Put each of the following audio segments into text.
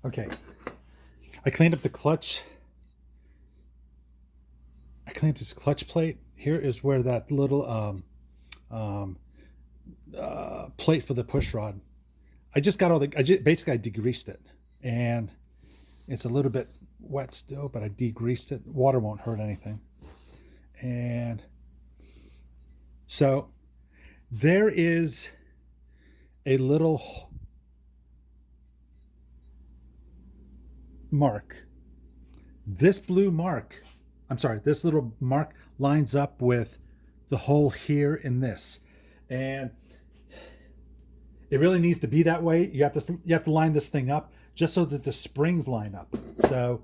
Okay, I cleaned up the clutch. I cleaned up this clutch plate. Here is where that little um, plate for the push rod. I just got all the. Basically I degreased it, and it's a little bit wet still, but I degreased it. Water won't hurt anything, and so there is a little mark. This blue mark, I'm sorry, this little mark lines up with the hole here in this. And it really needs to be that way. You have to line this thing up just so that the springs line up. So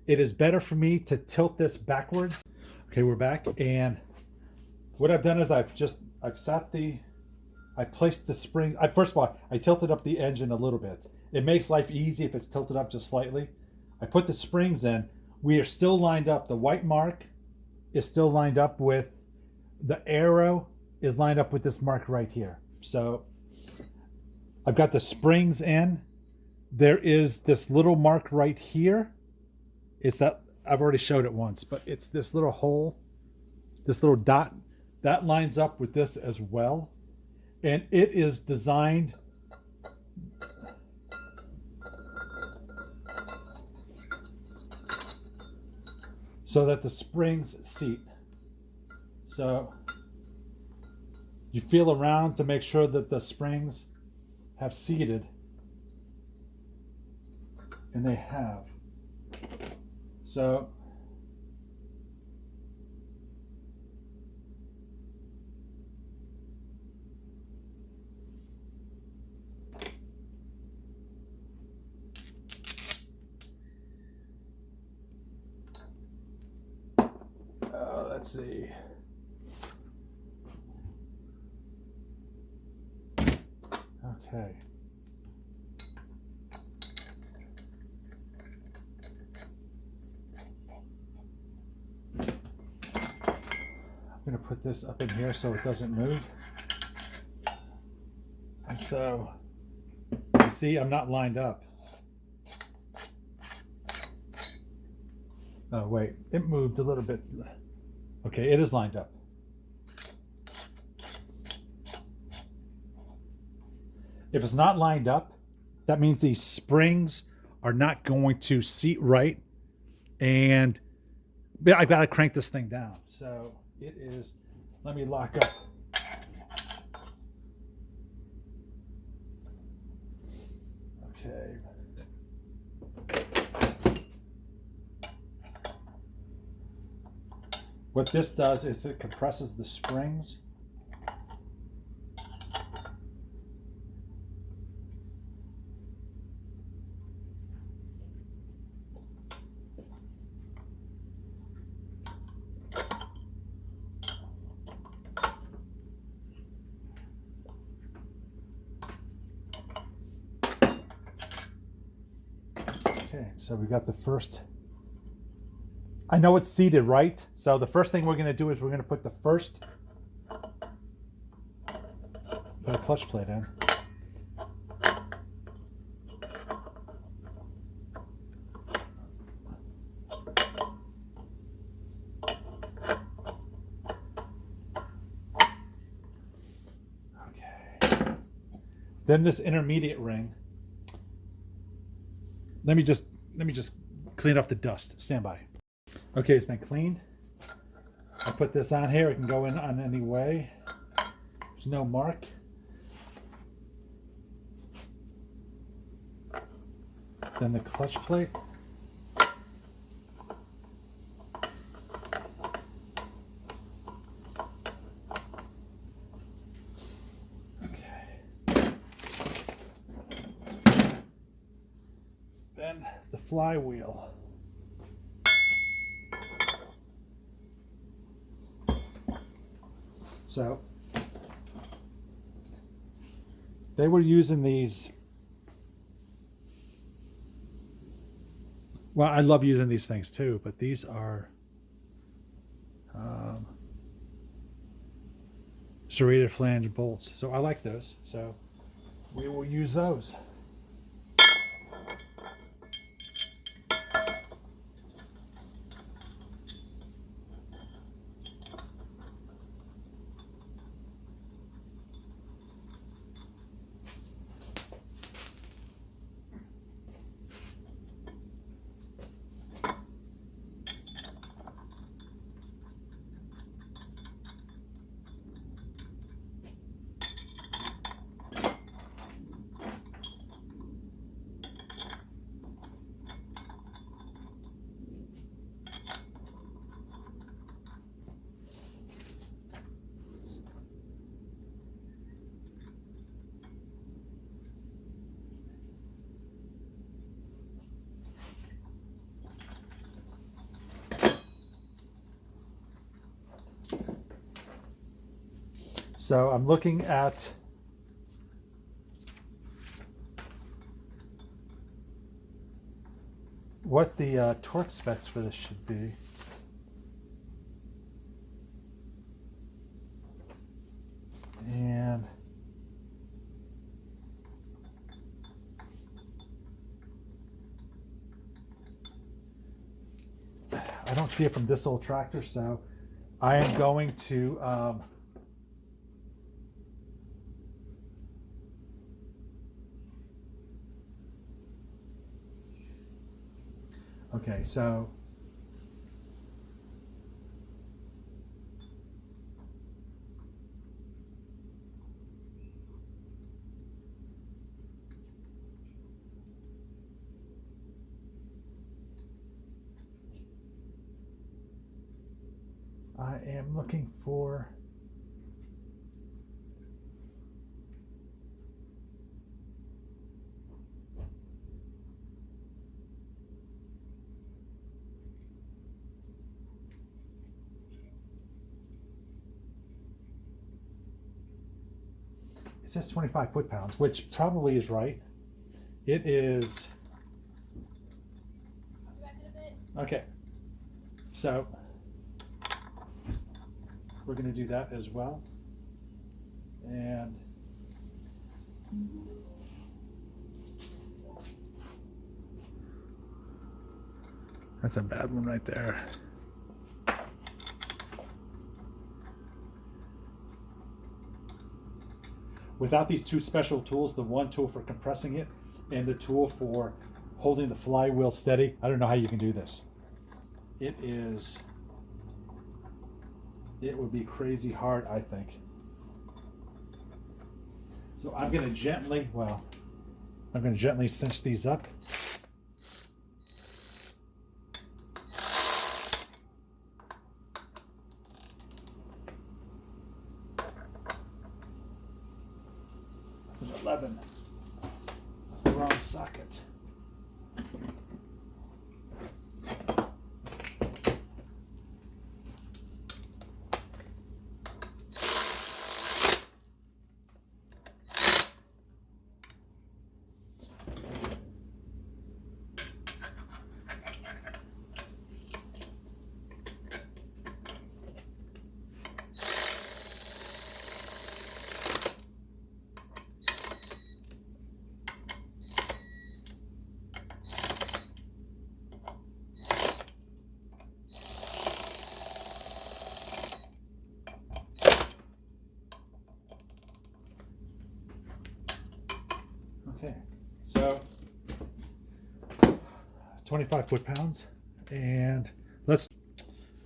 it is better for me to tilt this backwards. Okay, we're back. And what I've done is I placed the spring. First of all, I tilted up the engine a little bit. It makes life easy if it's tilted up just slightly. I put the springs in. We are still lined up. The white mark is still lined up with the arrow is lined up with this mark right here. So I've got the springs in. There is this little mark right here. It's that I've already showed it once, but it's this little hole, this little dot that lines up with this as well. And it is designed so that the springs seat. So you feel around to make sure that the springs have seated, and they have. So let's see. Okay. I'm going to put this up in here so it doesn't move. And so, you see, I'm not lined up. Oh, wait, it moved a little bit. Okay, it is lined up. If it's not lined up, that means these springs are not going to seat right. And I've got to crank this thing down. So it is, let me lock up. Okay. What this does is it compresses the springs. Okay, so we got the first. I know it's seated right, so the first thing we're going to do is we're going to put the first put a clutch plate in. Okay. Then this intermediate ring. Let me just clean off the dust. Stand by. Okay, it's been cleaned. I put this on here. It can go in on any way. There's no mark. Then the clutch plate. Okay. Then the flywheel. So they were using these. Well, I love using these things too, but these are serrated flange bolts. So I like those. So we will use those. So I'm looking at what the torque specs for this should be. And I don't see it from this old tractor, so I am going to okay, so I am looking for it says 25 foot-pounds, which probably is right. It is okay. So we're going to do that as well. And that's a bad one right there. Without these two special tools, the one tool for compressing it and the tool for holding the flywheel steady, I don't know how you can do this. It would be crazy hard, I think. So I'm going to gently cinch these up. That's an 11. That's the wrong socket. Okay, so 25 foot-pounds, and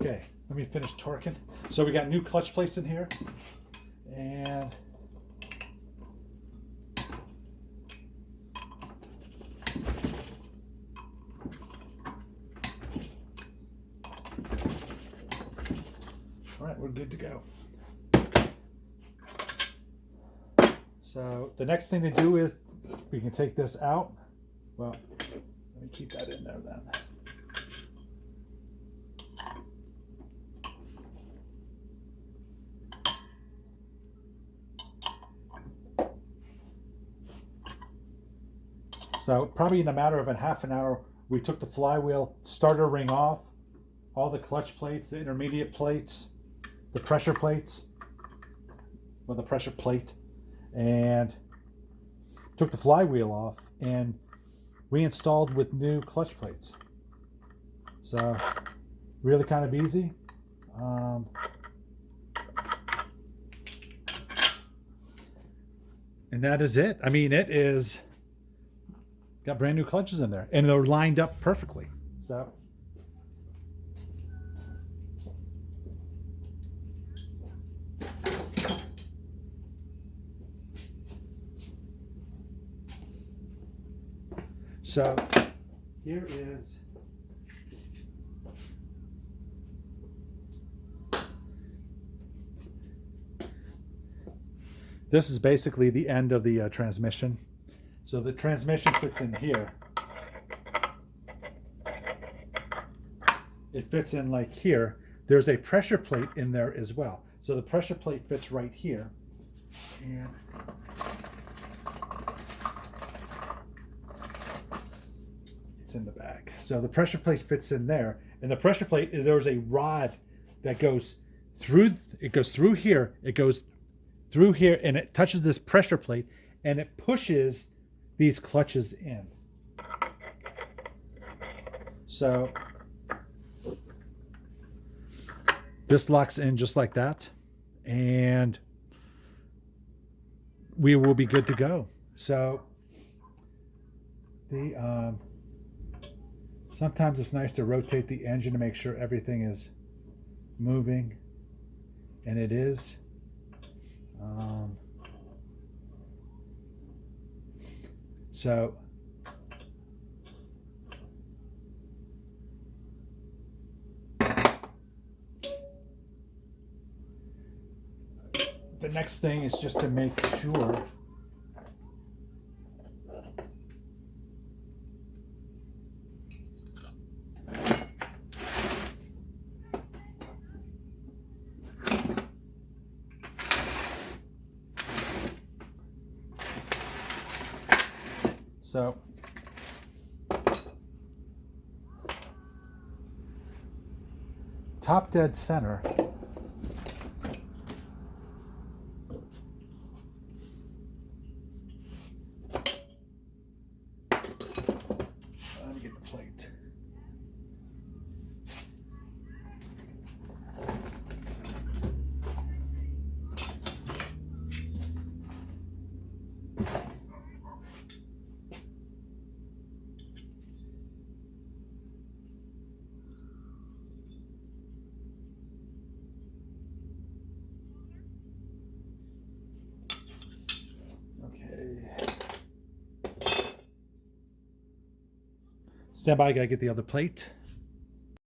okay, let me finish torquing. So we got new clutch plates in here, and all right, we're good to go. So the next thing to do is we can take this out. Well, let me keep that in there then. So probably in a matter of a half an hour, we took the flywheel starter ring off, all the clutch plates, the intermediate plates, the pressure plates, well, the pressure plate, and took the flywheel off and reinstalled with new clutch plates. So really kind of easy. And that is it. I mean, it is got brand new clutches in there, and they're lined up perfectly. So here is this is basically the end of the transmission. So the transmission fits in here. It fits in like here. There's a pressure plate in there as well. So the pressure plate fits right here. And it's in the bag. So the pressure plate fits in there. And the pressure plate, there's a rod that goes through, it goes through here, it goes through here, and it touches this pressure plate, and it pushes these clutches in. So this locks in just like that, and we will be good to go. So the sometimes it's nice to rotate the engine to make sure everything is moving, and it is. So the next thing is just to make sure so top dead center. Let me get the plate. Stand by, I gotta get the other plate.